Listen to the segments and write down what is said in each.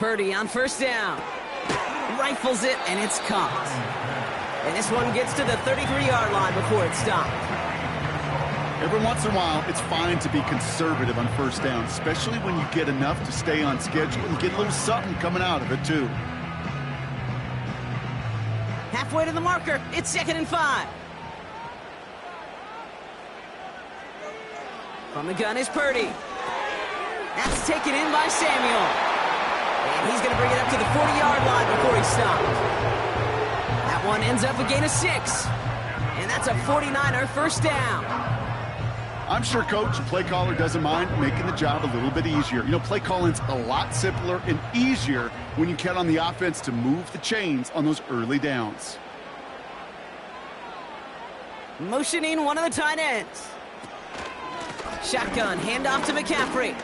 Purdy on first down. Rifles it, and it's caught. And this one gets to the 33-yard line before it's stopped. Every once in a while, it's fine to be conservative on first down, especially when you get enough to stay on schedule and get a little something coming out of it, too. Halfway to the marker, it's 2nd and 5. From the gun is Purdy. That's taken in by Samuel. And he's going to bring it up to the 40-yard line before he's stopped. That one ends up a gain of 6. And that's a 49er first down. I'm sure Coach and play caller doesn't mind making the job a little bit easier. You know, play calling's a lot simpler and easier when you count on the offense to move the chains on those early downs. Motioning one of the tight ends. Shotgun, handoff to McCaffrey.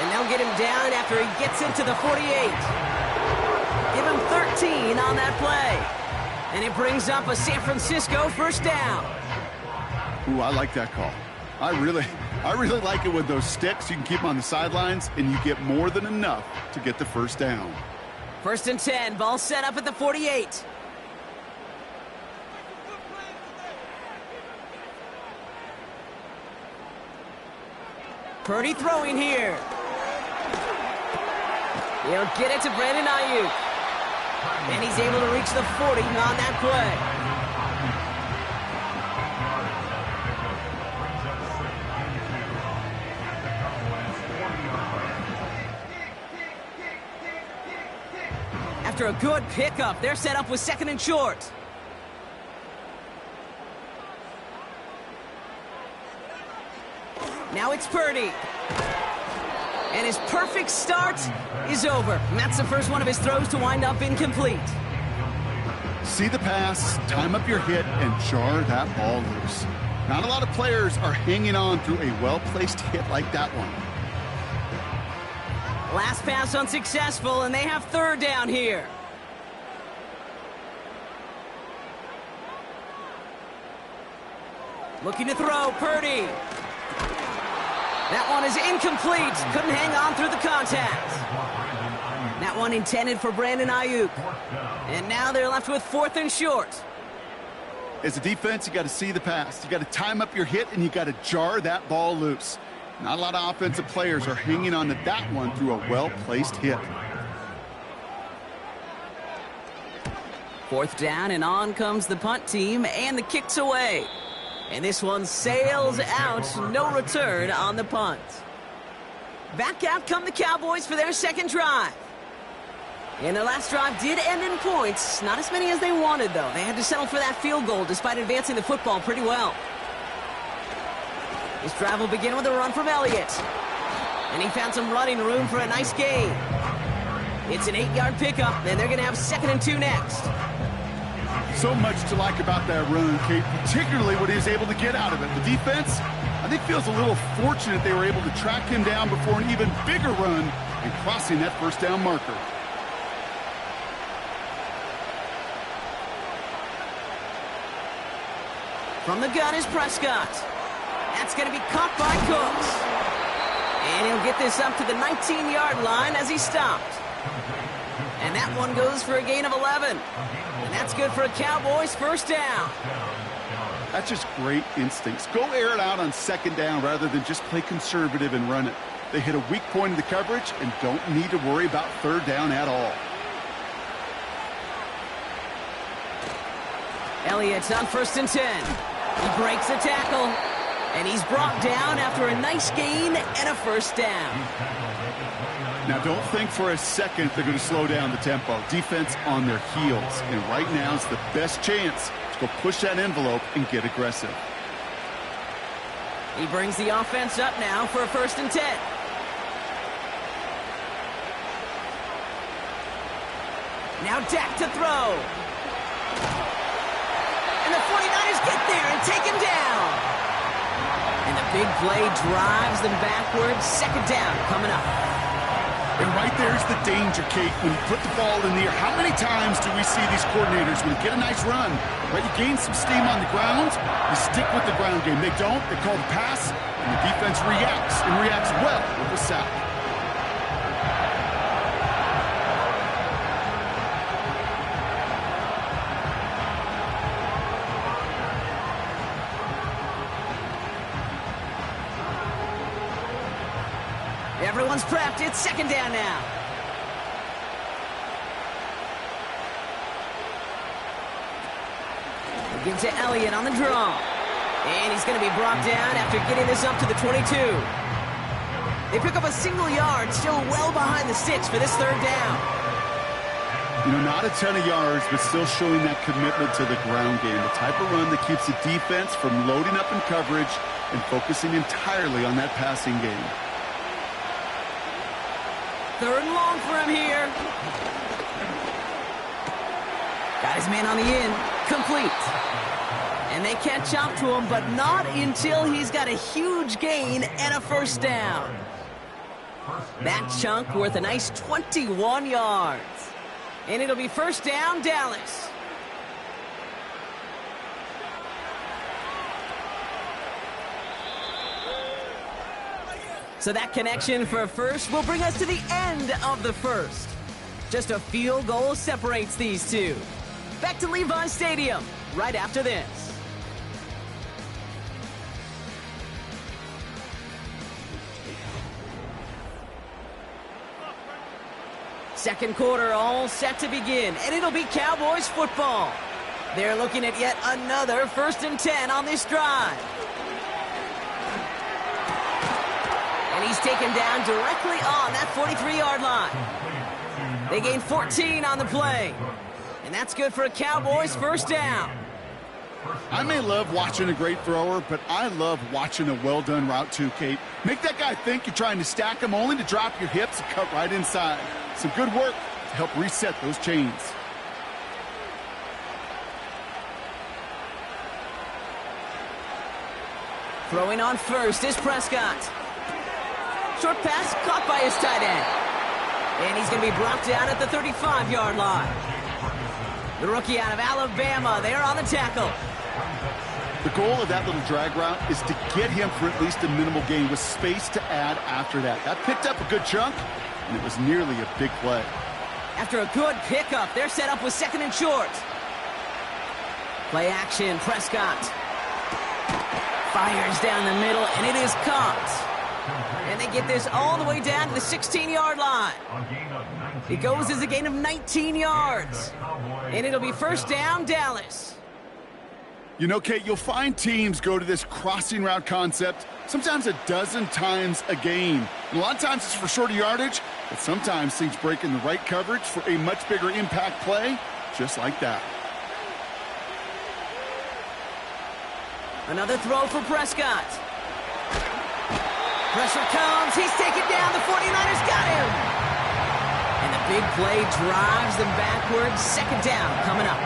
And they'll get him down after he gets into the 48. Give him 13 on that play. And it brings up a San Francisco first down. Ooh, I like that call. I really like it with those sticks. You can keep them on the sidelines, and you get more than enough to get the first down. 1st and 10, ball set up at the 48. Purdy throwing here. He'll get it to Brandon Ayuk. And he's able to reach the 40 on that play. After a good pickup, they're set up with 2nd and short. Now it's Purdy. And his perfect start is over. And that's the first one of his throws to wind up incomplete. See the pass, time up your hit, and jar that ball loose. Not a lot of players are hanging on through a well-placed hit like that one. Last pass unsuccessful, and they have 3rd down here. Looking to throw, Purdy. That one is incomplete. Couldn't hang on through the contact. That one intended for Brandon Ayuk. And now they're left with 4th and short. As a defense, you got to see the pass. You got to time up your hit, and you got to jar that ball loose. Not a lot of offensive players are hanging on to that one through a well-placed hit. 4th down, and on comes the punt team, and the kick's away. And this one sails out, no return on the punt. Back out come the Cowboys for their 2nd drive. And their last drive did end in points. Not as many as they wanted, though. They had to settle for that field goal despite advancing the football pretty well. This drive will begin with a run from Elliott. And he found some running room for a nice gain. It's an 8-yard pickup, and they're going to have 2nd and 2 next. So much to like about that run, Kate, particularly what he was able to get out of it. The defense, I think, feels a little fortunate they were able to track him down before an even bigger run and crossing that first down marker. From the gun is Prescott. That's going to be caught by Cooks. And he'll get this up to the 19-yard line as he stopped. And that one goes for a gain of 11. And that's good for a Cowboys first down. That's just great instincts. Go air it out on 2nd down rather than just play conservative and run it. They hit a weak point in the coverage and don't need to worry about 3rd down at all. Elliott's on 1st and 10. He breaks the tackle, and he's brought down after a nice gain and a first down. Now, don't think for a second they're going to slow down the tempo. Defense on their heels, and right now is the best chance to go push that envelope and get aggressive. He brings the offense up now for a 1st and 10. Now Dak to throw. And the 49ers get there and take him down. And the big play drives them backwards. 2nd down coming up. And right there's the danger, Kate, when you put the ball in the air. How many times do we see these coordinators, when you get a nice run, right, you gain some steam on the ground, you stick with the ground game. They don't, they call the pass, and the defense reacts, and reacts well with the sack. Everyone's prepped. It's second down now. Give to Elliott on the draw. And he's going to be brought down after getting this up to the 22. They pick up a single yard, still well behind the sticks for this third down. You know, not a ton of yards, but still showing that commitment to the ground game. The type of run that keeps the defense from loading up in coverage and focusing entirely on that passing game. Third and long for him here. Got his man on the in. Complete. And they catch up to him, but not until he's got a huge gain and a first down. That chunk worth a nice 21 yards. And it'll be first down, Dallas. So that connection for first will bring us to the end of the first. Just a field goal separates these two. Back to Levi's Stadium right after this. Second quarter all set to begin, and it'll be Cowboys football. They're looking at yet another 1st and 10 on this drive. And he's taken down directly on that 43-yard line. They gain 14 on the play. And that's good for a Cowboys first down. I may love watching a great thrower, but I love watching a well-done route too, Kate. Make that guy think you're trying to stack him only to drop your hips and cut right inside. Some good work to help reset those chains. Throwing on first is Prescott. Short pass caught by his tight end. And he's going to be brought down at the 35-yard line. The rookie out of Alabama, they're on the tackle. The goal of that little drag route is to get him for at least a minimal gain with space to add after that. That picked up a good chunk, and it was nearly a big play. After a good pickup, they're set up with second and short. Play action, Prescott. Fires down the middle, and it is caught. And they get this all the way down to the 16-yard line. It goes as a gain of 19 yards. And it'll be first down, Dallas. You know, Kate, you'll find teams go to this crossing route concept sometimes a dozen times a game. And a lot of times it's for shorter yardage, but sometimes teams break in the right coverage for a much bigger impact play, just like that. Another throw for Prescott. Pressure comes. He's taken down. The 49ers got him. And the big play drives them backwards. Second down coming up.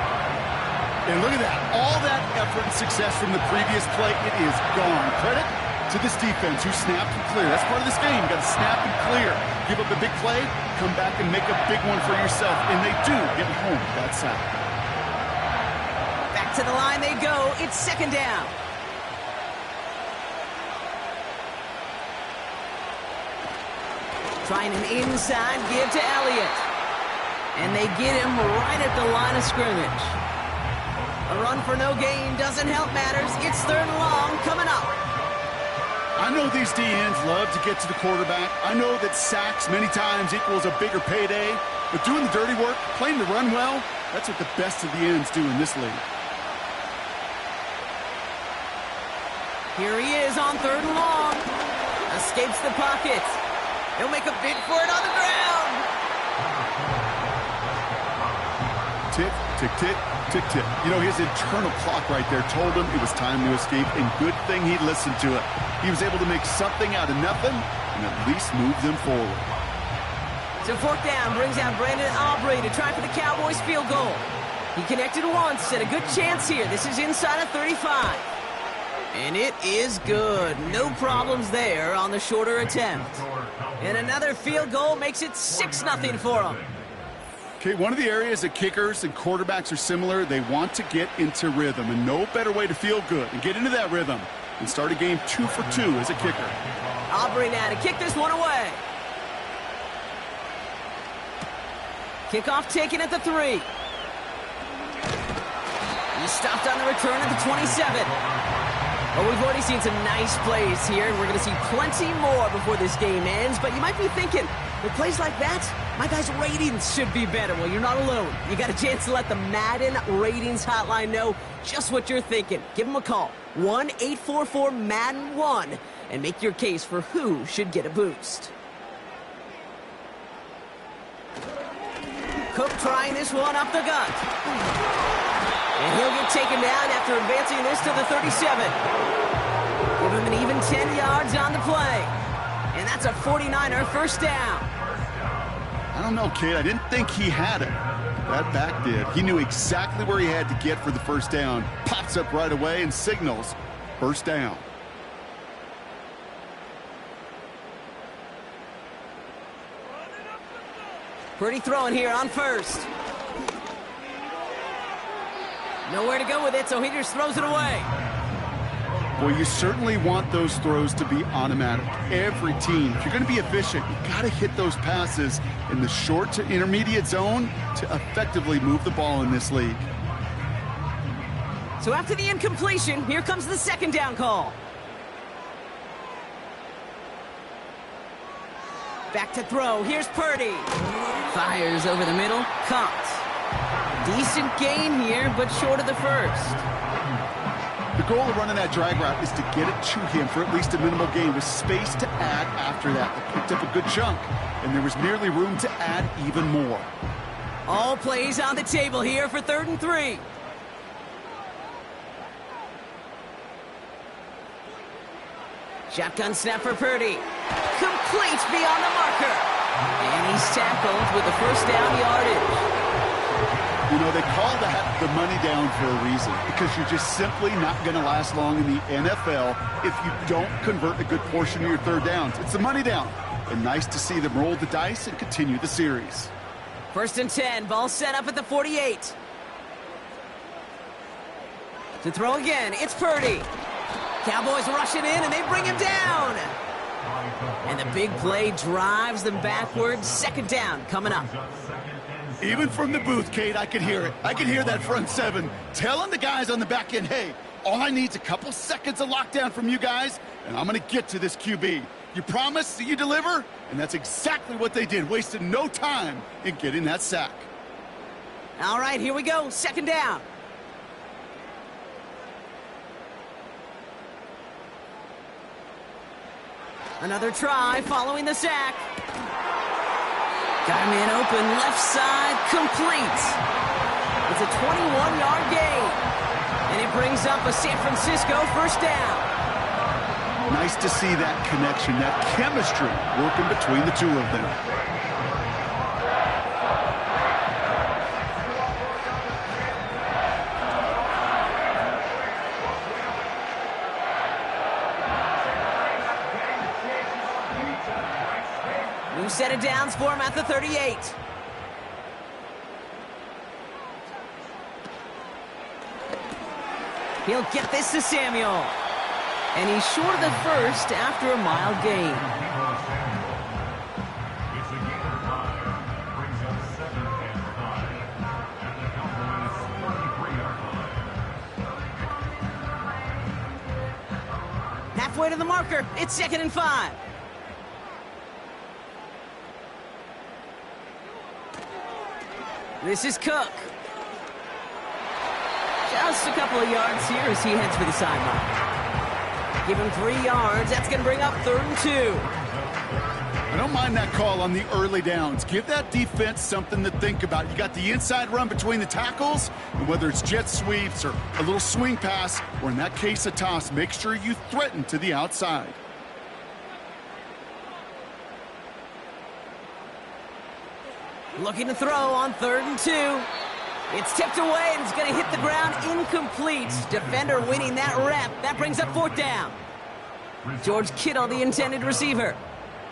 And look at that. All that effort and success from the previous play, it is gone. Credit to this defense who snapped and cleared. That's part of this game. You got to snap and clear. Give up a big play, come back and make a big one for yourself. And they do get home that side. Back to the line they go. It's second down. Trying an inside give to Elliott. And they get him right at the line of scrimmage. A run for no gain doesn't help matters. It's third and long coming up. I know these DNs love to get to the quarterback. I know that sacks many times equals a bigger payday. But doing the dirty work, playing the run well, that's what the best of the ends do in this league. Here he is on third and long. Escapes the pocket. He'll make a bid for it on the ground. Tick, tick, tick, tick, tick. You know, his internal clock right there told him it was time to escape, and good thing he listened to it. He was able to make something out of nothing and at least move them forward. So fourth down brings out Brandon Aubrey to try for the Cowboys field goal. He connected once, had a good chance here. This is inside of 35. And it is good. No problems there on the shorter attempt. And another field goal makes it 6-0 for them. Okay, one of the areas that kickers and quarterbacks are similar, they want to get into rhythm. And no better way to feel good and get into that rhythm than start a game 2 for 2 as a kicker. Aubrey now to kick this one away. Kickoff taken at the 3. He stopped on the return at the 27. Well, we've already seen some nice plays here, and we're going to see plenty more before this game ends. But you might be thinking, with plays like that, my guys' ratings should be better. Well, you're not alone. You got a chance to let the Madden Ratings Hotline know just what you're thinking. Give them a call, 1-844-MADDEN1, and make your case for who should get a boost. Cook trying this one up the gut. And he'll get taken down after advancing this to the 37. Give him an even 10 yards on the play. And that's a 49er first down. I don't know, kid. I didn't think he had it. That back did. He knew exactly where he had to get for the first down. Pops up right away and signals first down. Pretty throwing here on first. Nowhere to go with it, so he just throws it away. Well, you certainly want those throws to be automatic. Every team, if you're going to be efficient, you got to hit those passes in the short to intermediate zone to effectively move the ball in this league. So after the incompletion, here comes the second down call. Back to throw. Here's Purdy. Fires over the middle. Caught. Decent gain here, but short of the first. The goal of running that drag route is to get it to him for at least a minimal gain with space to add after that. They picked up a good chunk, and there was nearly room to add even more. All plays on the table here for 3rd and 3. Shotgun snap for Purdy. Complete beyond the marker. And he's tackled with the first down yardage. You know, they call that the money down for a reason, because you're just simply not going to last long in the NFL if you don't convert a good portion of your third downs. It's the money down. And nice to see them roll the dice and continue the series. 1st and 10, ball set up at the 48. To throw again, it's Purdy. Cowboys rushing in, and they bring him down. And the big play drives them backwards. 2nd down coming up. Even from the booth, Kate, I could hear it. I could hear that front seven telling the guys on the back end, hey, all I need is a couple seconds of lockdown from you guys, and I'm going to get to this QB. You promise that you deliver? And that's exactly what they did, wasted no time in getting that sack. All right, here we go. 2nd down. Another try following the sack. Got a man open, left side, complete. It's a 21-yard gain. And it brings up a San Francisco first down. Nice to see that connection, that chemistry working between the two of them. New set of downs for him at the 38. He'll get this to Samuel. And he's short of the first after a mile gain. Halfway to the marker. It's 2nd and 5. This is Cook. Just a couple of yards here as he heads for the sideline. Give him 3 yards. That's going to bring up 3rd and 2. I don't mind that call on the early downs. Give that defense something to think about. You got the inside run between the tackles, and whether it's jet sweeps or a little swing pass, or in that case a toss, make sure you threaten to the outside. Looking to throw on 3rd and 2. It's tipped away, and it's going to hit the ground incomplete. Defender winning that rep. That brings up 4th down. George Kittle, the intended receiver.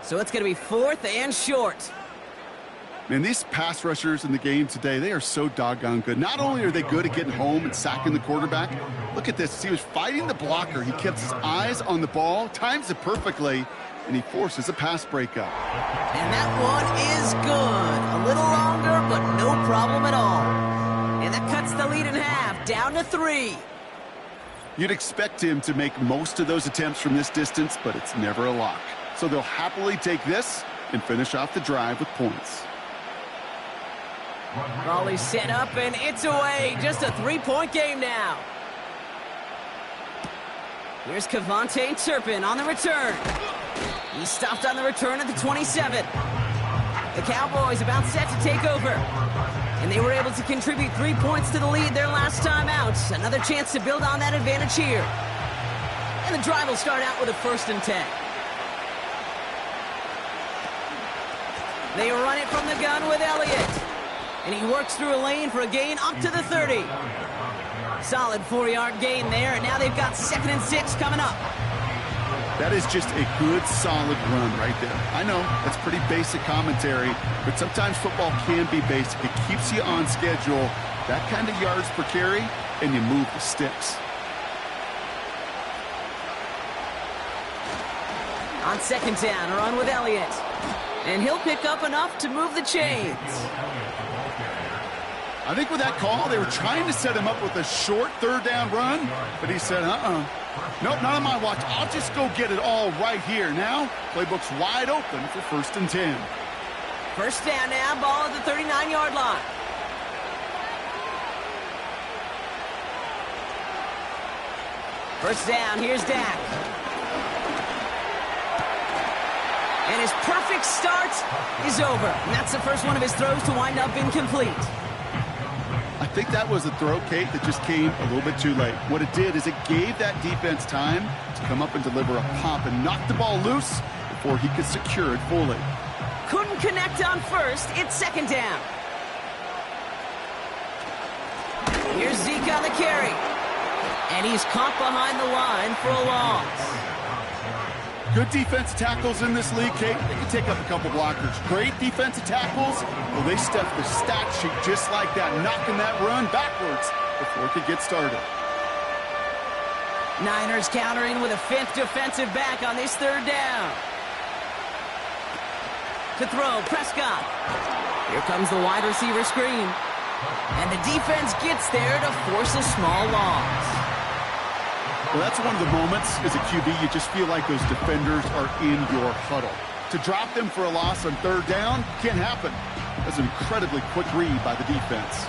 So it's going to be 4th and short. Man, these pass rushers in the game today, they are so doggone good. Not only are they good at getting home and sacking the quarterback, look at this. He was fighting the blocker. He kept his eyes on the ball, times it perfectly, and he forces a pass breakup. And that one is good. A little longer, but no problem at all. And that cuts the lead in half, down to 3. You'd expect him to make most of those attempts from this distance, but it's never a lock. So they'll happily take this and finish off the drive with points. Volley set up, and it's away. Just a 3-point game now. Here's Kevontae Turpin on the return. He stopped on the return at the 27. The Cowboys about set to take over. And they were able to contribute 3 points to the lead their last time out. Another chance to build on that advantage here. And the drive will start out with a 1st and 10. They run it from the gun with Elliott. And he works through a lane for a gain up to the 30. Solid 4-yard gain there, and now they've got 2nd and 6 coming up. That is just a good, solid run right there. I know, that's pretty basic commentary, but sometimes football can be basic. It keeps you on schedule, that kind of yards per carry, and you move the sticks. On 2nd down, a run with Elliott. And he'll pick up enough to move the chains. I think with that call, they were trying to set him up with a short 3rd down run, but he said, nope, not on my watch. I'll just go get it all right here. Now, playbook's wide open for 1st and 10. 1st down now, ball at the 39-yard line. First down, here's Dak. And his perfect start is over. And that's the first one of his throws to wind up incomplete. I think that was a throw, Kate, that just came a little bit too late. What it did is it gave that defense time to come up and deliver a pop and knock the ball loose before he could secure it fully. Couldn't connect on 1st. It's 2nd down. Here's Zeke on the carry. And he's caught behind the line for a loss. Good defensive tackles in this league, Kate. They can take up a couple blockers. Great defensive tackles. Well, they step the stat sheet just like that, knocking that run backwards before it could get started. Niners countering with a 5th defensive back on this 3rd down. To throw, Prescott. Here comes the wide receiver screen. And the defense gets there to force a small loss. Well, that's one of the moments as a QB you just feel like those defenders are in your huddle. To drop them for a loss on 3rd down can't happen. That's an incredibly quick read by the defense.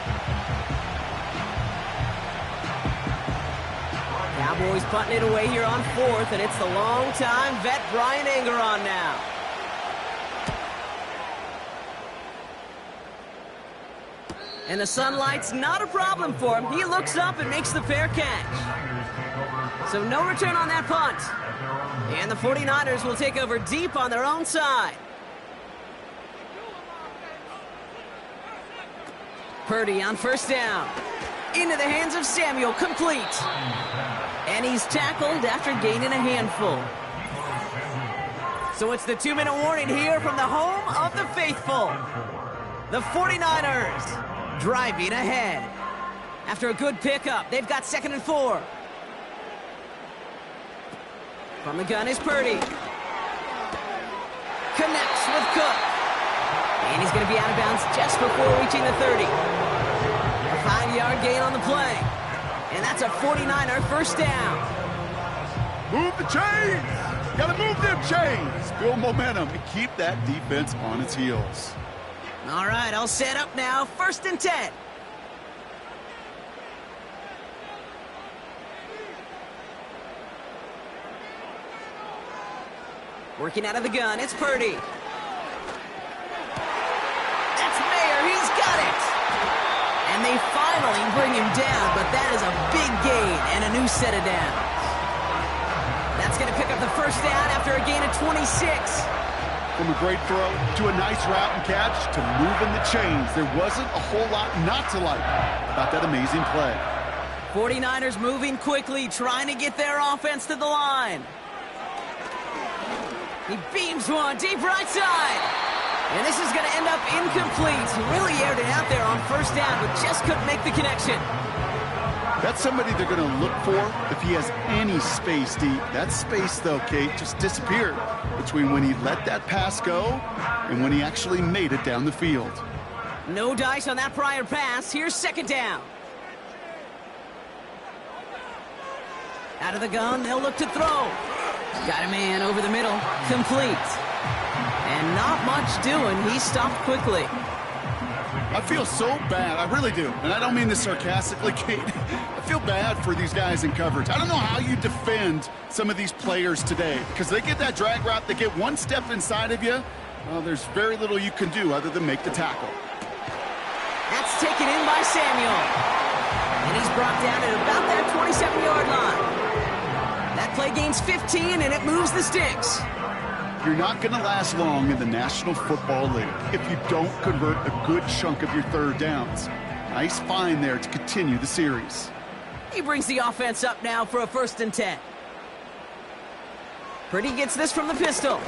Cowboys punting it away here on 4th, and it's the long-time vet Brian Anger on now. And the sunlight's not a problem for him. He looks up and makes the fair catch. So no return on that punt. And the 49ers will take over deep on their own side. Purdy on 1st down. Into the hands of Samuel, complete. And he's tackled after gaining a handful. So it's the 2-minute warning here from the home of the faithful. The 49ers driving ahead. After a good pickup, they've got 2nd and 4. From the gun is Purdy. Connects with Cook. And he's going to be out of bounds just before reaching the 30. A 5-yard gain on the play. And that's a 49er 1st down. Move the chains. Got to move them chains. Build momentum and keep that defense on its heels. All right, all set up now. 1st and 10. Working out of the gun, it's Purdy. That's Mayer, he's got it! And they finally bring him down, but that is a big gain and a new set of downs. That's going to pick up the 1st down after a gain of 26. From a great throw to a nice route and catch to moving the chains. There wasn't a whole lot not to like about that amazing play. 49ers moving quickly, trying to get their offense to the line. He beams one deep right side. And this is going to end up incomplete. He really aired it out there on 1st down, but just couldn't make the connection. That's somebody they're going to look for if he has any space deep. That space, though, Kate, just disappeared between when he let that pass go and when he actually made it down the field. No dice on that prior pass. Here's 2nd down. Out of the gun, they'll look to throw. Got a man over the middle. Complete. And not much doing. He stopped quickly. I feel so bad. I really do. And I don't mean this sarcastically, Kate. I feel bad for these guys in coverage. I don't know how you defend some of these players today because they get that drag route, they get one step inside of you. Well, there's very little you can do other than make the tackle. That's taken in by Samuel. And he's brought down at about that 27-yard line. That play gains 15, and it moves the sticks. You're not going to last long in the National Football League if you don't convert a good chunk of your third downs. Nice find there to continue the series. He brings the offense up now for a 1st and 10. Purdy gets this from the pistol.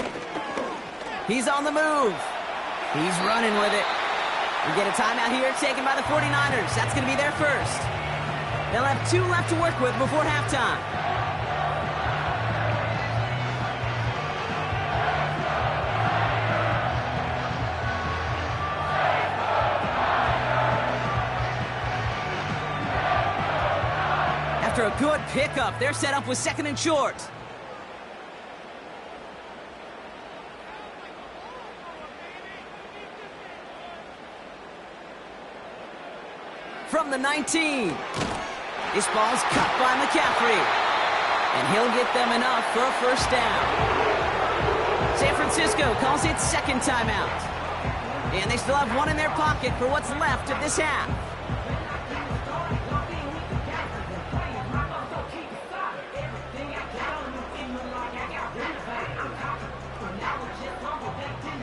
He's on the move. He's running with it. We get a timeout here taken by the 49ers. That's going to be their first. They'll have 2 left to work with before halftime. After a good pickup, they're set up with 2nd and short. From the 19. This ball's cut by McCaffrey. And he'll get them enough for a 1st down. San Francisco calls it 2nd timeout. And they still have 1 in their pocket for what's left of this half.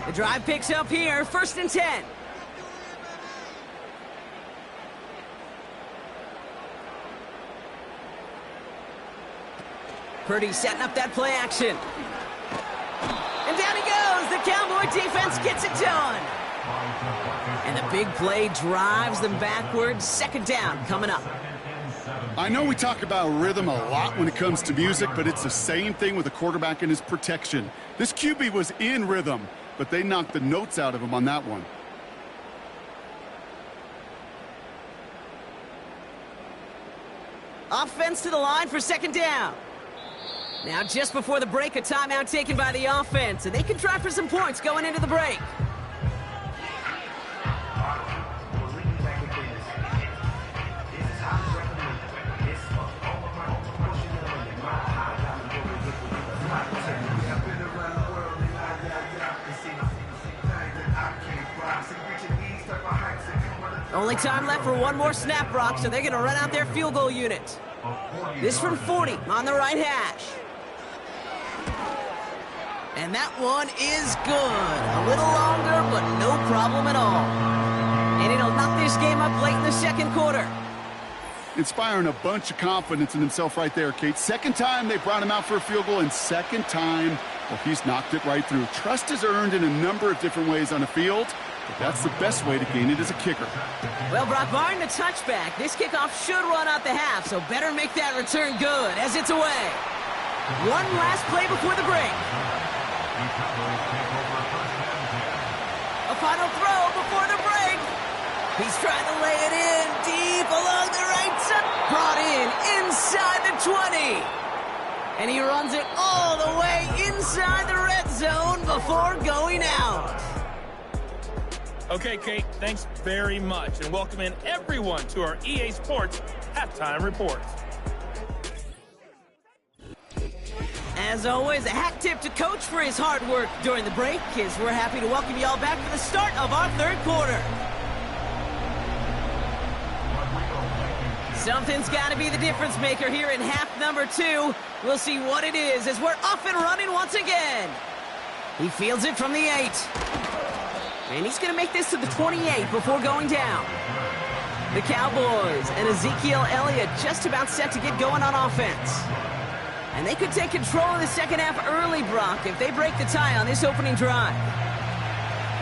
The drive picks up here, 1st and 10. Purdy setting up that play action. And down he goes. The Cowboy defense gets it done. And the big play drives them backwards. 2nd down coming up. I know we talk about rhythm a lot when it comes to music, but it's the same thing with a quarterback and his protection. This QB was in rhythm, but they knocked the notes out of him on that one. Offense to the line for 2nd down. Now just before the break, a timeout taken by the offense, and they can try for some points going into the break. Only time left for 1 more snap, Brock, so they're going to run out their field goal unit. This from 40 on the right hash. And that one is good. A little longer, but no problem at all. And it'll knock this game up late in the 2nd quarter. Inspiring a bunch of confidence in himself right there, Kate. 2nd time they brought him out for a field goal, and 2nd time, well, he's knocked it right through. Trust is earned in a number of different ways on the field, but that's the best way to gain it as a kicker. Well, Brock, barring the touchback, this kickoff should run out the half, so better make that return good as it's away. 1 last play before the break. A final throw before the break. He's trying to lay it in deep along the right side. Brought in inside the 20. And he runs it all the way inside the red zone before going out. Okay, Kate, thanks very much. And welcome in everyone to our EA Sports Halftime Report. As always, a hat tip to Coach for his hard work during the break, as we're happy to welcome you all back for the start of our 3rd quarter. Something's got to be the difference maker here in half number 2. We'll see what it is as we're off and running once again. He fields it from the 8. And he's going to make this to the 28 before going down. The Cowboys and Ezekiel Elliott just about set to get going on offense. And they could take control of the 2nd half early, Brock, if they break the tie on this opening drive.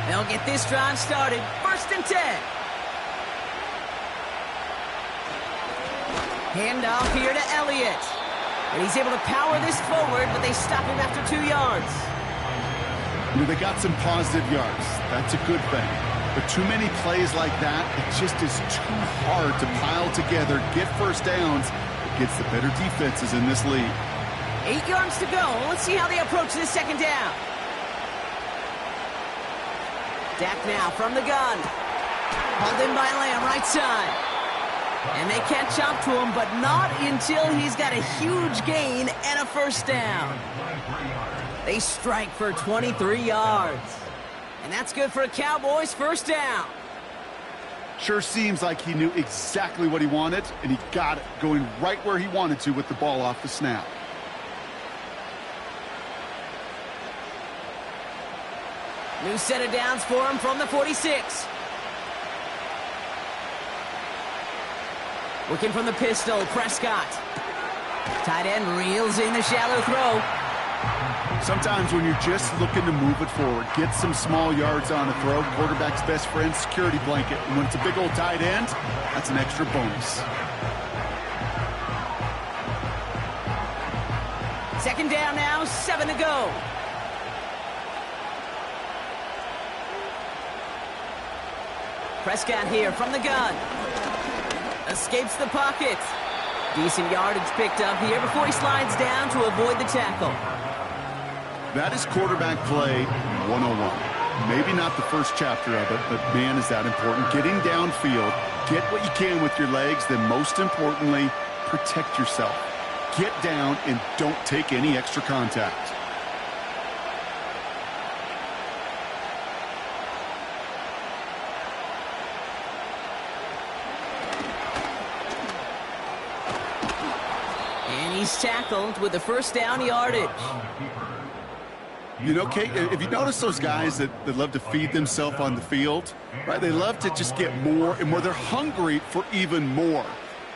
They'll get this drive started. 1st and 10. Handoff here to Elliott. And he's able to power this forward, but they stop him after 2 yards. You know, they got some positive yards. That's a good thing. But too many plays like that, it just is too hard to pile together, get 1st downs, against the better defenses in this league. 8 yards to go. Let's see how they approach this second down. Dak now from the gun. Hauled in by Lamb, right side. And they catch up to him, but not until he's got a huge gain and a first down. They strike for 23 yards. And that's good for a Cowboys first down. Sure seems like he knew exactly what he wanted, and he got it, going right where he wanted to with the ball off the snap. New set of downs for him from the 46. Working from the pistol, Prescott. Tight end reels in the shallow throw. Sometimes when you're just looking to move it forward, get some small yards on a throw, quarterback's best friend, security blanket. And when it's a big old tight end, that's an extra bonus. Second down now, 7 to go. Prescott here from the gun. Escapes the pocket. Decent yardage picked up here before he slides down to avoid the tackle. That is quarterback play 101. Maybe not the first chapter of it, but man, is that important. Getting downfield, get what you can with your legs, then most importantly, protect yourself. Get down and don't take any extra contact. And he's tackled with the first down yardage. You know, Kate, if you notice those guys that love to feed themselves on the field, right? They love to just get more and more. They're hungry for even more.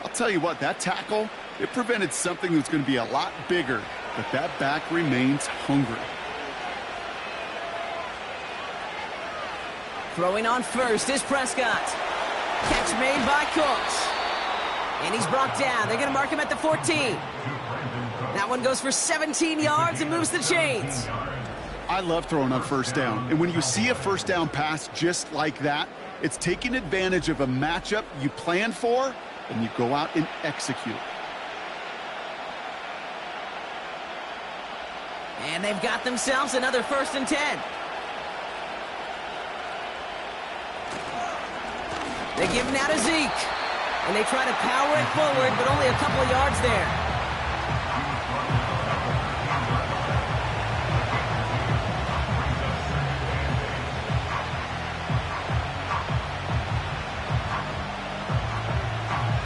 I'll tell you what, that tackle, it prevented something that's going to be a lot bigger, but that back remains hungry. Throwing on first is Prescott. Catch made by Cooks. And he's brought down. They're going to mark him at the 14. That one goes for 17 yards and moves the chains. I love throwing on first down. And when you see a first down pass just like that, it's taking advantage of a matchup you plan for, and you go out and execute. And they've got themselves another 1st and 10. They give him now to Zeke. And they try to power it forward, but only a couple of yards there.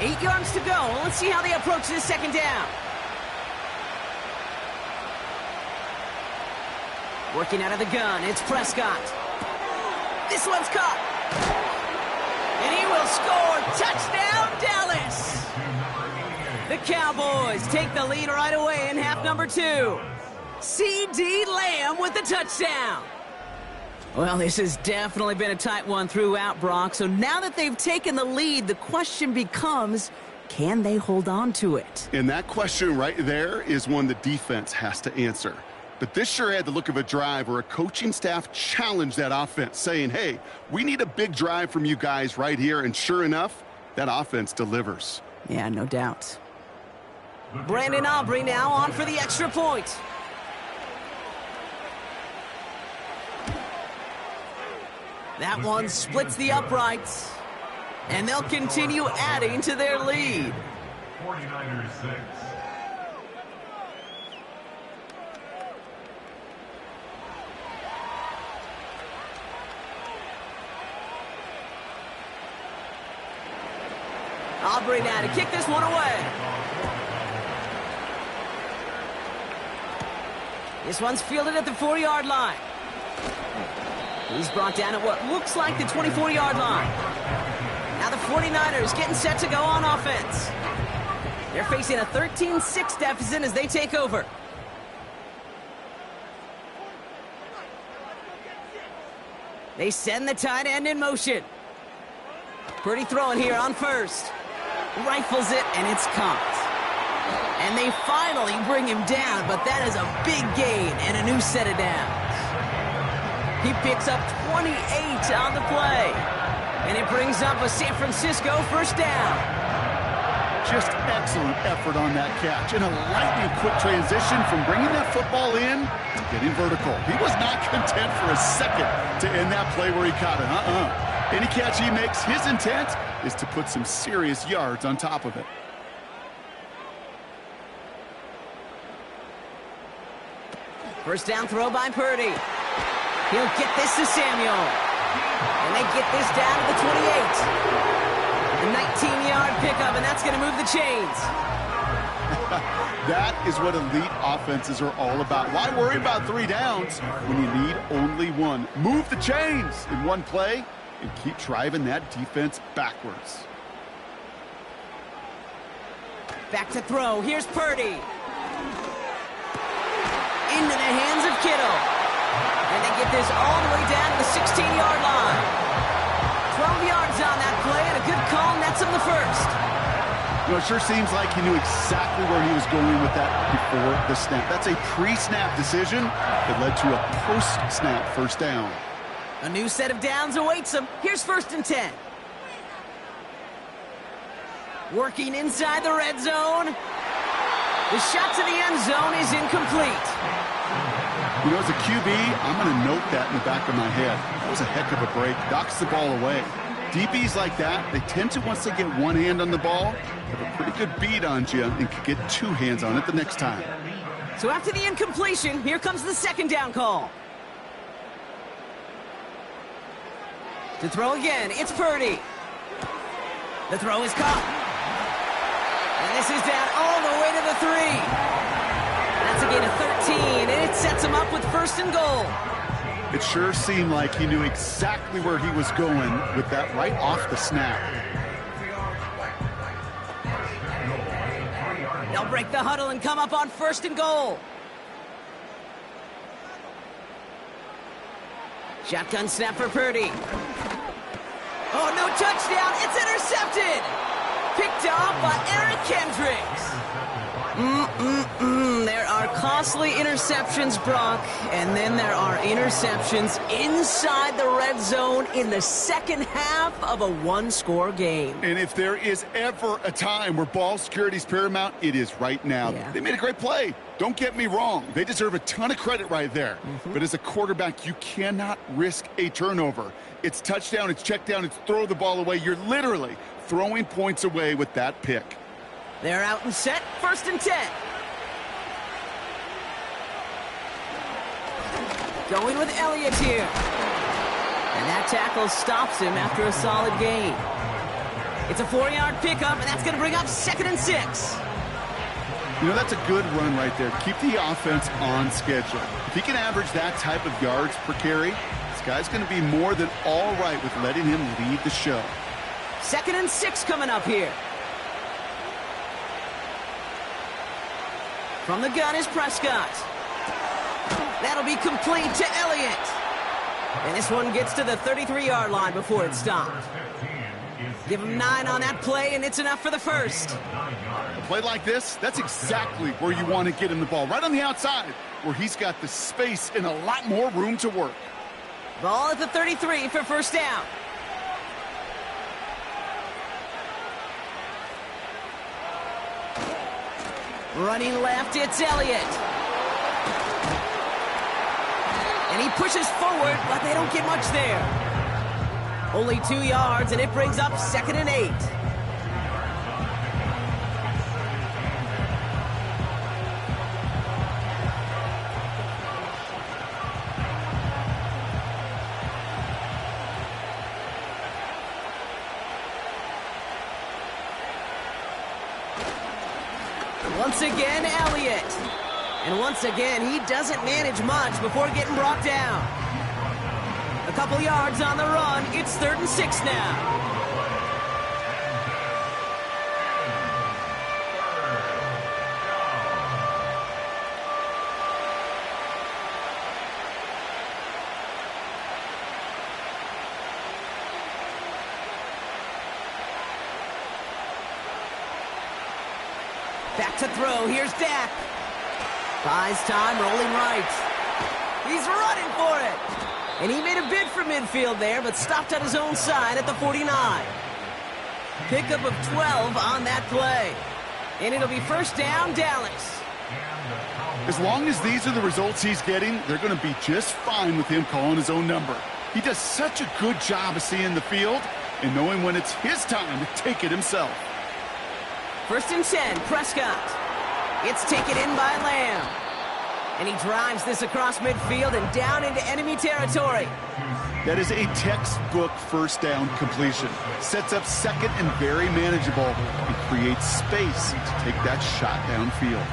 Eight yards to go. Let's see how they approach this second down. Working out of the gun, it's Prescott. This one's caught. And he will score. Touchdown, Dallas. The Cowboys take the lead right away in half number 2. C.D. Lamb with the touchdown. Well, this has definitely been a tight one throughout, Brock. So now that they've taken the lead, the question becomes, can they hold on to it? And that question right there is one the defense has to answer. But this sure had the look of a drive where a coaching staff challenged that offense, saying, hey, we need a big drive from you guys right here. And sure enough, that offense delivers. Yeah, no doubt. Brandon Aubrey now on for the extra point. That one splits the uprights. And they'll continue adding to their lead. 49ers 6. Aubrey now to kick this one away. This one's fielded at the 4-yard line. He's brought down at what looks like the 24-yard line. Now the 49ers getting set to go on offense. They're facing a 13-6 deficit as they take over. They send the tight end in motion. Pretty throwing here on first. Rifles it, and it's caught. And they finally bring him down, but that is a big gain and a new set of downs. He picks up 28 on the play. And it brings up a San Francisco first down. Just excellent effort on that catch. And a lightning quick transition from bringing that football in to getting vertical. He was not content for a second to end that play where he caught it. Any catch he makes, his intent is to put some serious yards on top of it. First down throw by Purdy. He'll get this to Samuel. And they get this down to the 28. A 19-yard pickup, and that's going to move the chains. That is what elite offenses are all about. Why worry about 3 downs when you need only 1? Move the chains in one play and keep driving that defense backwards. Back to throw. Here's Purdy. Into the hands of Kittle. And they get this all the way down to the 16-yard line. 12 yards on that play, and a good call nets him the first. You know, it sure seems like he knew exactly where he was going with that before the snap. That's a pre-snap decision that led to a post-snap first down. A new set of downs awaits him. Here's 1st and 10. Working inside the red zone. The shot to the end zone is incomplete. You know, as a QB, I'm going to note that in the back of my head. That was a heck of a break. Knocks the ball away. DBs like that, they tend to, once they get one hand on the ball, have a pretty good beat on you and can get 2 hands on it the next time. So after the incompletion, here comes the 2nd down call. To throw again, it's Purdy. The throw is caught. And this is down all the way to the 3. That's a gain of 13, and it sets him up with 1st and goal. It sure seemed like he knew exactly where he was going with that right off the snap. They'll break the huddle and come up on 1st and goal. Shotgun snap for Purdy. Oh, no touchdown. It's intercepted. Picked off by Eric Kendricks. There are costly interceptions, Brock, and then there are interceptions inside the red zone in the second half of a 1-score game. And if there is ever a time where ball security is paramount, it is right now. Yeah. They made a great play. Don't get me wrong. They deserve a ton of credit right there. But as a quarterback, you cannot risk a turnover. It's touchdown, it's check down, it's throw the ball away. You're literally throwing points away with that pick. They're out and set. 1st and 10. Going with Elliott here. And that tackle stops him after a solid gain. It's a 4-yard pickup, and that's going to bring up 2nd and 6. You know, that's a good run right there. Keep the offense on schedule. If he can average that type of yards per carry, this guy's going to be more than all right with letting him lead the show. 2nd and 6 coming up here. From the gun is Prescott. That'll be complete to Elliott. And this one gets to the 33-yard line before it stopped. Give him 9 on that play, and it's enough for the first. A play like this, that's exactly where you want to get him the ball. Right on the outside, where he's got the space and a lot more room to work. Ball at the 33 for first down. Running left, it's Elliott. And he pushes forward, but they don't get much there. Only 2 yards, and it brings up 2nd and 8. Once again, Elliott. And once again, he doesn't manage much before getting brought down. A couple yards on the run. It's 3rd and 6 now. Back to throw. Here's Dak. Buys time, rolling right. He's running for it. And he made a bid for midfield there, but stopped on his own side at the 49. Pickup of 12 on that play. And it'll be first down, Dallas. As long as these are the results he's getting, they're going to be just fine with him calling his own number. He does such a good job of seeing the field and knowing when it's his time to take it himself. First and 10, Prescott. It's taken in by Lamb. And he drives this across midfield and down into enemy territory. That is a textbook first down completion. Sets up second and very manageable and creates space to take that shot downfield.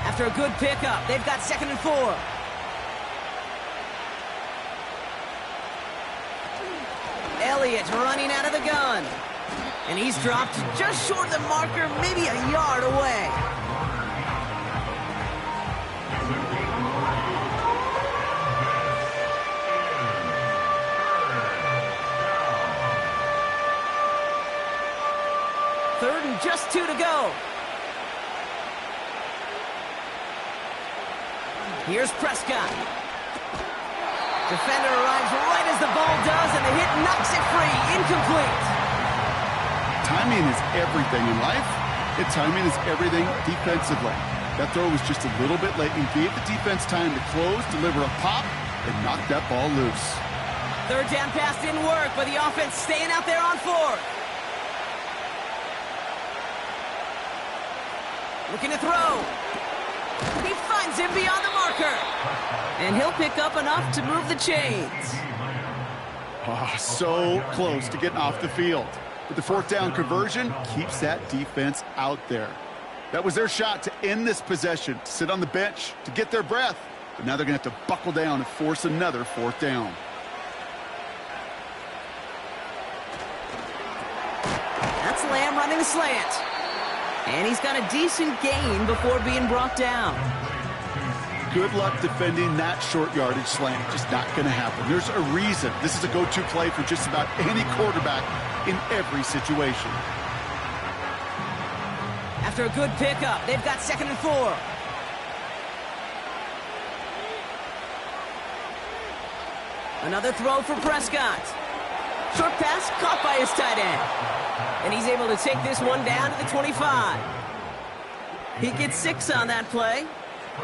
After a good pickup, they've got second and 4. Elliott running out of the gun. And he's dropped just short of the marker, maybe a yard away. Third and just 2 to go. Here's Prescott. Defender arrives right as the ball does, and the hit knocks it free. Incomplete. Timing is everything in life, and timing is everything defensively. That throw was just a little bit late and gave the defense time to close, deliver a pop, and knock that ball loose. Third down pass didn't work, but the offense staying out there on 4th. Looking to throw. He finds him beyond the marker. And he'll pick up enough to move the chains. Oh, so close to getting off the field. But the fourth down conversion keeps that defense out there. That was their shot to end this possession, to sit on the bench, to get their breath. But now they're going to have to buckle down and force another fourth down. That's Lamb running the slant. And he's got a decent gain before being brought down. Good luck defending that short yardage slant. Just not going to happen. There's a reason this is a go-to play for just about any quarterback in every situation. After a good pickup, they've got second and 4. Another throw for Prescott. Short pass caught by his tight end. And he's able to take this one down to the 25. He gets 6 on that play.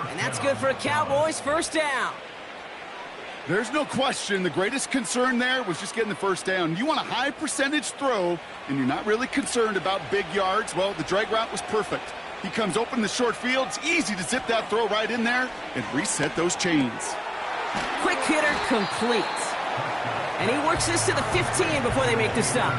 And that's good for a Cowboys first down. There's no question the greatest concern there was just getting the first down. You want a high percentage throw, and you're not really concerned about big yards. Well, the drag route was perfect. He comes open in the short field. It's easy to zip that throw right in there and reset those chains. Quick hitter complete. And he works this to the 15 before they make the stop.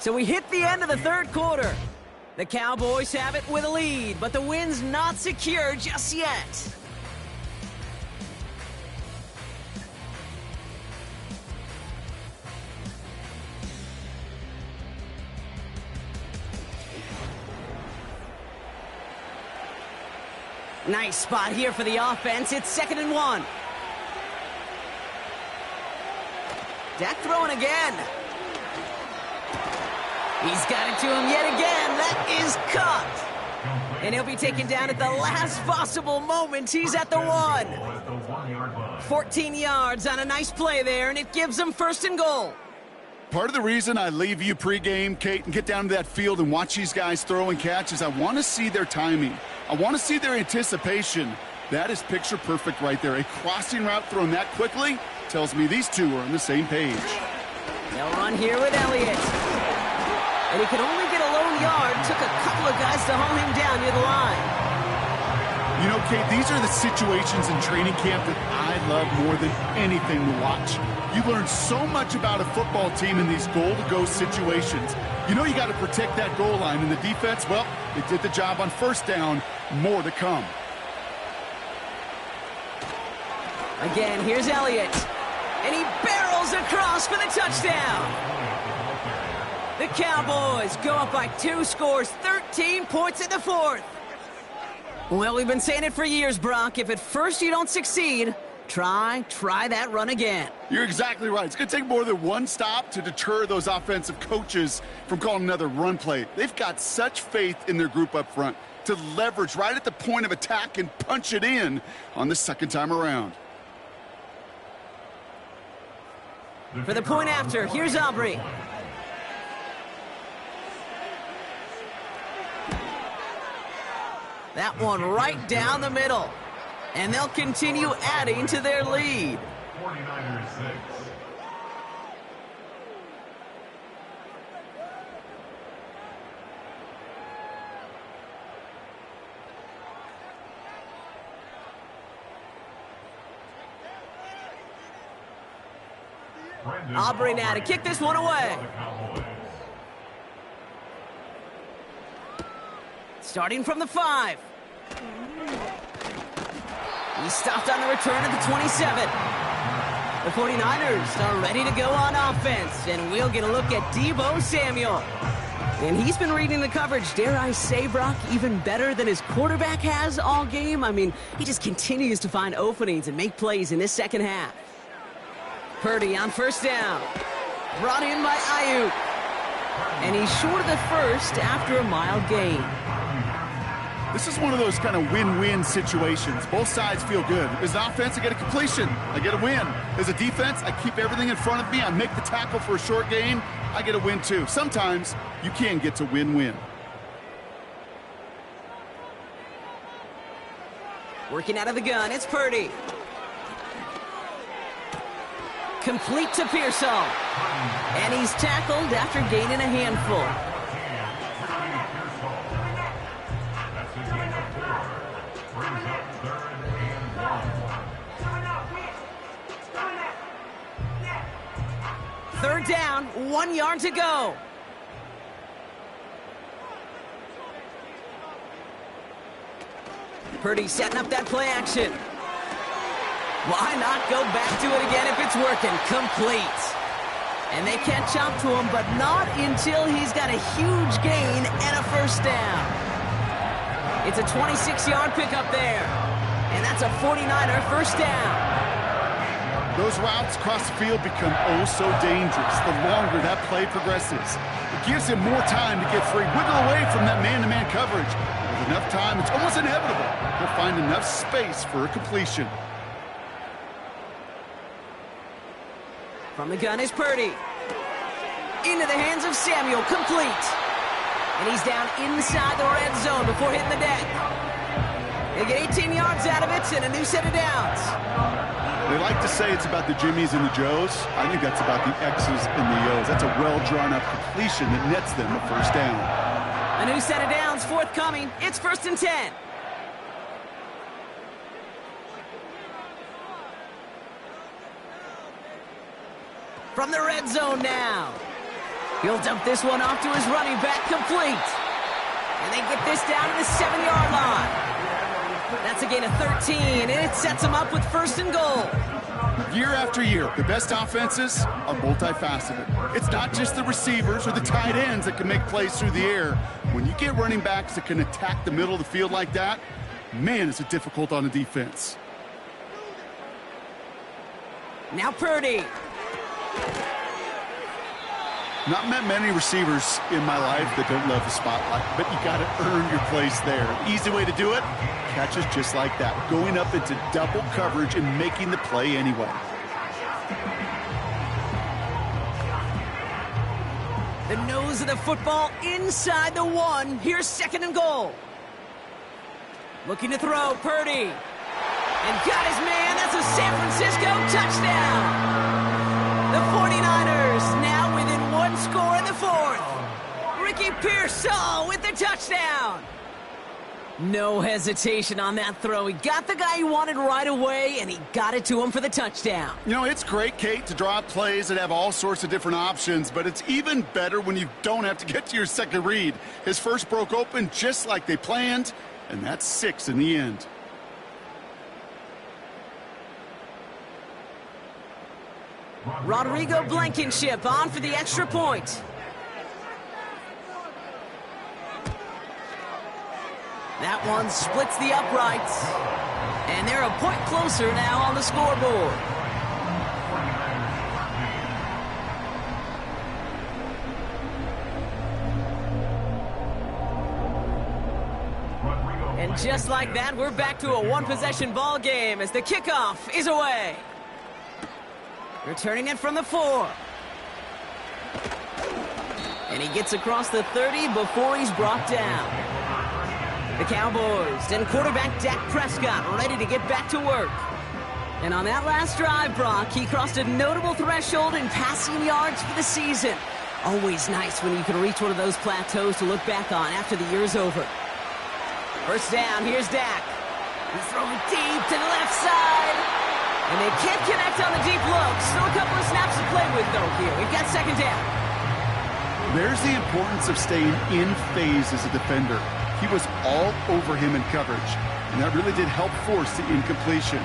So we hit the end of the third quarter. The Cowboys have it with a lead, but the win's not secure just yet. Nice spot here for the offense. It's second and 1. Dak throwing again. He's got it to him yet again. That is caught. And he'll be taken down at the last possible moment. He's at the 1. 14 yards on a nice play there, and it gives them first and goal. Part of the reason I leave you pregame, Kate, and get down to that field and watch these guys throw and catch is I want to see their timing. I want to see their anticipation. That is picture perfect right there. A crossing route thrown that quickly tells me these two are on the same page. They'll run here with Elliott. And he could only get a lone yard. Took a couple of guys to haul him down near the line. You know, Kate, these are the situations in training camp that I love more than anything to watch. You learn so much about a football team in these goal-to-go situations. You know you got to protect that goal line, and the defense, well, they did the job on first down. More to come. Again, here's Elliott. And he barrels across for the touchdown. The Cowboys go up by 2 scores, 13 points in the fourth. Well, we've been saying it for years, Brock. If at first you don't succeed, Try that run again. You're exactly right. It's going to take more than one stop to deter those offensive coaches from calling another run play. They've got such faith in their group up front to leverage right at the point of attack and punch it in on the second time around. For the point after, here's Aubrey. That one right down the middle. And they'll continue adding to their lead. 49ers 6. Aubrey now to kick this one away. Starting from the 5. He's stopped on the return at the 27. The 49ers are ready to go on offense, and we'll get a look at Deebo Samuel. And he's been reading the coverage, dare I say, Brock, even better than his quarterback has all game. I mean, he just continues to find openings and make plays in this second half. Purdy on first down. Brought in by Ayuk. And he's short of the first after a mild gain. This is one of those kind of win-win situations. Both sides feel good. As an offense, I get a completion. I get a win. As a defense, I keep everything in front of me. I make the tackle for a short gain. I get a win, too. Sometimes you can get to win-win. Working out of the gun, it's Purdy. Complete to Pearsall. And he's tackled after gaining a handful. Third down, 1 yard to go. Purdy setting up that play action. Why not go back to it again if it's working? Complete. And they catch up to him, but not until he's got a huge gain and a first down. It's a 26-yard pickup there. And that's a 49er first down. Those routes across the field become oh so dangerous the longer that play progresses. It gives him more time to get free, wiggle away from that man-to-man coverage. With enough time, it's almost inevitable. He'll find enough space for a completion. From the gun is Purdy. Into the hands of Samuel, complete. And he's down inside the red zone before hitting the deck. They get 18 yards out of it and a new set of downs. They like to say it's about the Jimmies and the Joes. I think that's about the X's and the O's. That's a well-drawn-up completion that nets them a first down. A new set of downs forthcoming. It's 1st and 10. From the red zone now. He'll dump this one off to his running back, complete. And they get this down to the 7-yard line. That's a gain of 13, and it sets them up with 1st and goal. Year after year, the best offenses are multifaceted. It's not just the receivers or the tight ends that can make plays through the air. When you get running backs that can attack the middle of the field like that, man, is it difficult on the defense. Now Purdy. Not met many receivers in my life that don't love the spotlight, but you got to earn your place there. Easy way to do it, catches just like that, going up into double coverage and making the play anyway. The nose of the football inside the 1. Here's 2nd and goal. Looking to throw, Purdy. And got his man. That's a San Francisco touchdown. The 49ers now within 1 score in the 4th. Ricky Pearsall with the touchdown. No hesitation on that throw. He got the guy he wanted right away, and he got it to him for the touchdown. You know, it's great, Kate, to draw up plays that have all sorts of different options, but it's even better when you don't have to get to your second read. His first broke open just like they planned, and that's 6 in the end. Rodrigo Blankenship on for the extra point. That one splits the uprights. And they're a point closer now on the scoreboard. And just like that, we're back to a one-possession ball game as the kickoff is away. Returning it from the 4. And he gets across the 30 before he's brought down. The Cowboys and quarterback Dak Prescott ready to get back to work. And on that last drive, Brock, he crossed a notable threshold in passing yards for the season. Always nice when you can reach one of those plateaus to look back on after the year's over. First down, here's Dak. He's throwing deep to the left side. And they can't connect on the deep look. Still a couple of snaps to play with, though, here. We've got second down. There's the importance of staying in phase as a defender. He was all over him in coverage, and that really did help force the incompletion.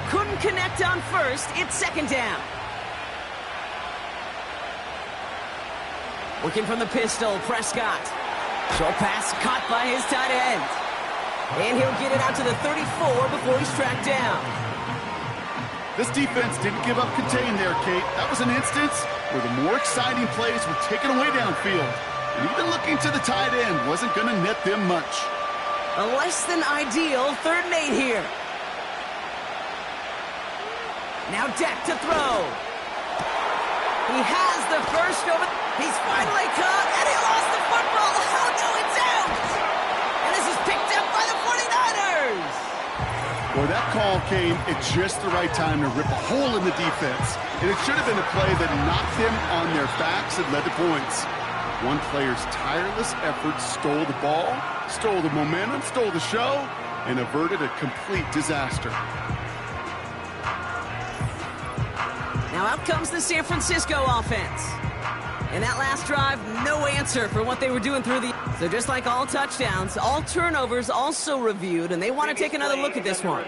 Couldn't connect on first. It's second down. Working from the pistol, Prescott. Short pass caught by his tight end. And he'll get it out to the 34 before he's tracked down. This defense didn't give up contain there, Kate. That was an instance where the more exciting plays were taken away downfield. And even looking to the tight end wasn't going to net them much. A less than ideal 3rd and 8 here. Now Dak to throw. He has the first over. He's finally caught, and he lost the football. Oh, no, it's out. And this is picked up by the 49ers. Well, that call came at just the right time to rip a hole in the defense. And it should have been a play that knocked them on their backs and led to points. One player's tireless efforts stole the ball, stole the momentum, stole the show, and averted a complete disaster. Now out comes the San Francisco offense. And that last drive, no answer for what they were doing through the... So just like all touchdowns, all turnovers also reviewed, and they want to take another look at this one.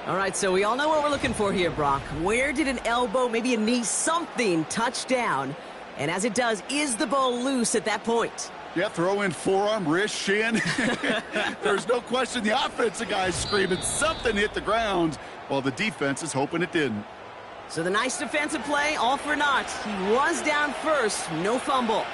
All right, so we all know what we're looking for here, Brock. Where did an elbow, maybe a knee, something touch down? And as it does, is the ball loose at that point? Yeah, throw in forearm, wrist, shin. There's no question the offensive guy's screaming something hit the ground, while the defense is hoping it didn't. So the nice defensive play, all for naught. He was down first, no fumble.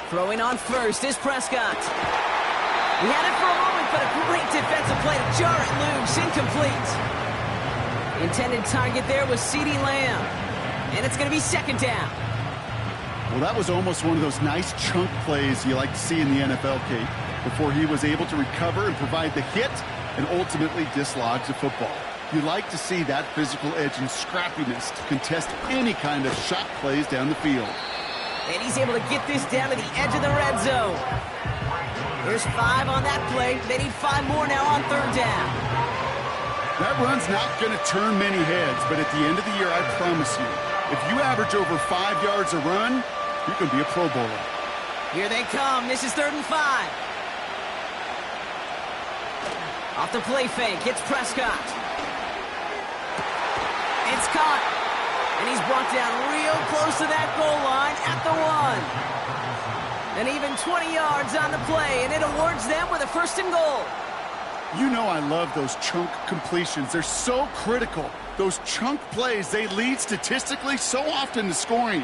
Throwing on first is Prescott. He had it for a moment, but a great defensive play to jar it loose, incomplete. Intended target there was CeeDee Lamb. And it's going to be second down. Well, that was almost one of those nice chunk plays you like to see in the NFL, Kate, before he was able to recover and provide the hit and ultimately dislodge the football. You like to see that physical edge and scrappiness to contest any kind of shot plays down the field. And he's able to get this down to the edge of the red zone. There's 5 on that play. They need 5 more now on third down. That run's not going to turn many heads, but at the end of the year, I promise you, if you average over 5 yards a run, you can be a Pro Bowler. Here they come. This is 3rd and 5. Off the play fake, it's Prescott. It's caught. And he's brought down real close to that goal line at the 1. And even 20 yards on the play, and it awards them with a 1st and goal. You know I love those chunk completions. They're so critical. Those chunk plays, they lead statistically so often to scoring.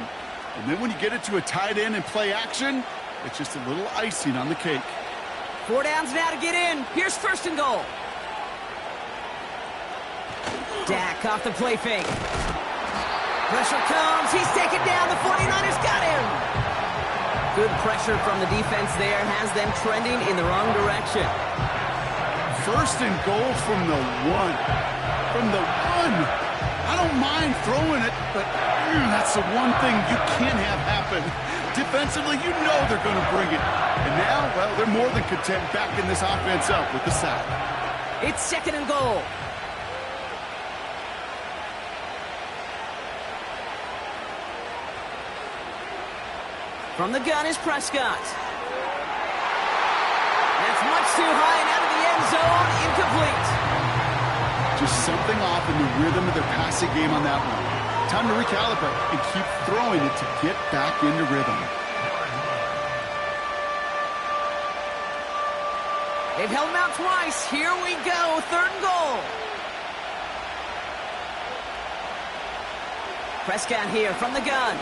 And then when you get it to a tight end and play action, it's just a little icing on the cake. 4 downs now to get in. Here's 1st and goal. Dak off the play fake. Pressure comes. He's taken down. The 49ers got him. Good pressure from the defense there has them trending in the wrong direction. 1st and goal from the 1. From the 1. I don't mind throwing it, but that's the one thing you can't have happen. Defensively, you know they're going to bring it. And now, well, they're more than content backing this offense up with the sack. It's 2nd and goal. From the gun is Prescott. That's much too high and out of the end zone. Incomplete. Just something off in the rhythm of their passing game on that one. Time to recalibrate and keep throwing it to get back into rhythm. They've held him out twice. Here we go, 3rd and goal. Prescott here from the gun.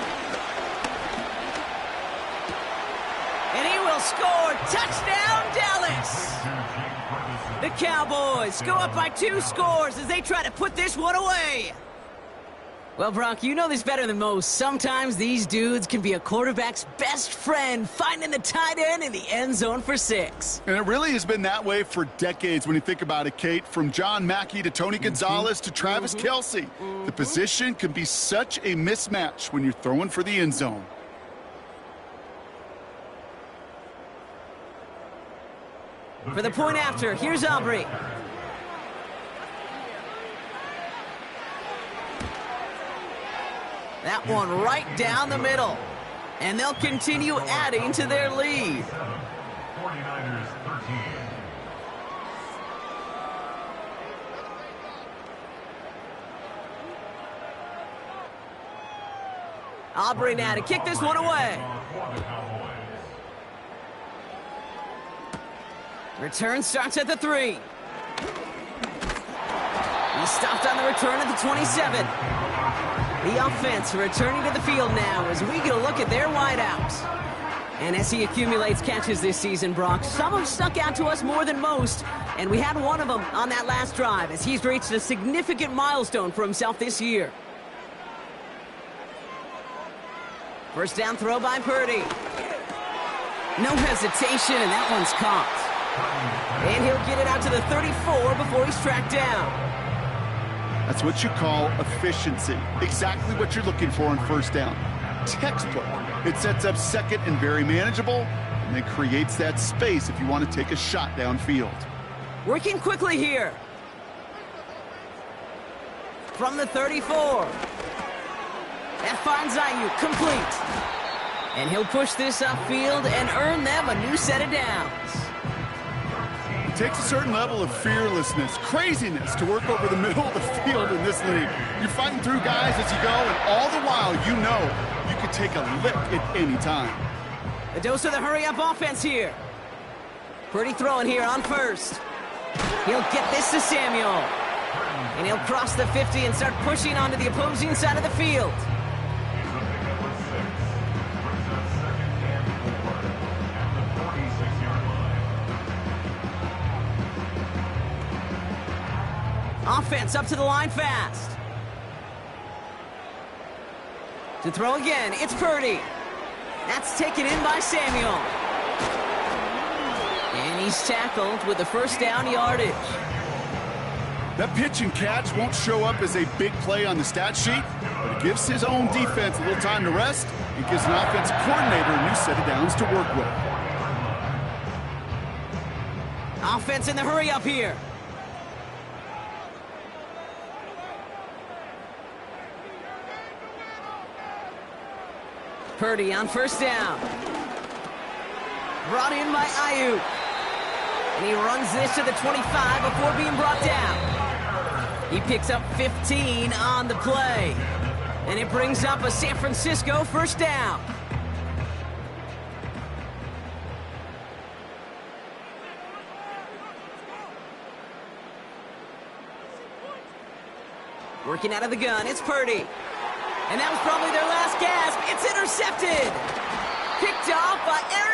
And he will score. Touchdown, Dallas. The Cowboys go up by 2 scores as they try to put this one away. Well, Brock, you know this better than most. Sometimes these dudes can be a quarterback's best friend, finding the tight end in the end zone for 6. And it really has been that way for decades when you think about it, Kate. From John Mackey to Tony Gonzalez to Travis Kelce. The position can be such a mismatch when you're throwing for the end zone. For the point after, here's Aubrey. That one right down the middle. And they'll continue adding to their lead. 49ers 13. Aubrey now to kick this one away. Return starts at the 3. He stopped on the return at the 27. The offense returning to the field now as we get a look at their wideouts. And as he accumulates catches this season, Brock, some have stuck out to us more than most. And we had one of them on that last drive as he's reached a significant milestone for himself this year. First down throw by Purdy. No hesitation, and that one's caught. And he'll get it out to the 34 before he's tracked down. That's what you call efficiency. Exactly what you're looking for on first down. Textbook. It sets up second and very manageable, and then creates that space if you want to take a shot downfield. Working quickly here. From the 34. That finds Ayuk complete. And he'll push this upfield and earn them a new set of downs. It takes a certain level of fearlessness, craziness to work over the middle of the field in this league. You're fighting through guys as you go, and all the while you know you can take a lick at any time. A dose of the hurry-up offense here. Purdy throwing here on first. He'll get this to Samuel. And he'll cross the 50 and start pushing onto the opposing side of the field. Offense up to the line fast. To throw again, it's Purdy. That's taken in by Samuel. And he's tackled with the first down yardage. That pitch and catch won't show up as a big play on the stat sheet, but it gives his own defense a little time to rest. It gives an offensive coordinator a new set of downs to work with. Offense in the hurry up here. Purdy on first down. Brought in by Ayuk. And he runs this to the 25 before being brought down. He picks up 15 on the play. And it brings up a San Francisco first down. Working out of the gun, it's Purdy. And that was probably their last gasp. It's intercepted. Picked off by Aaron.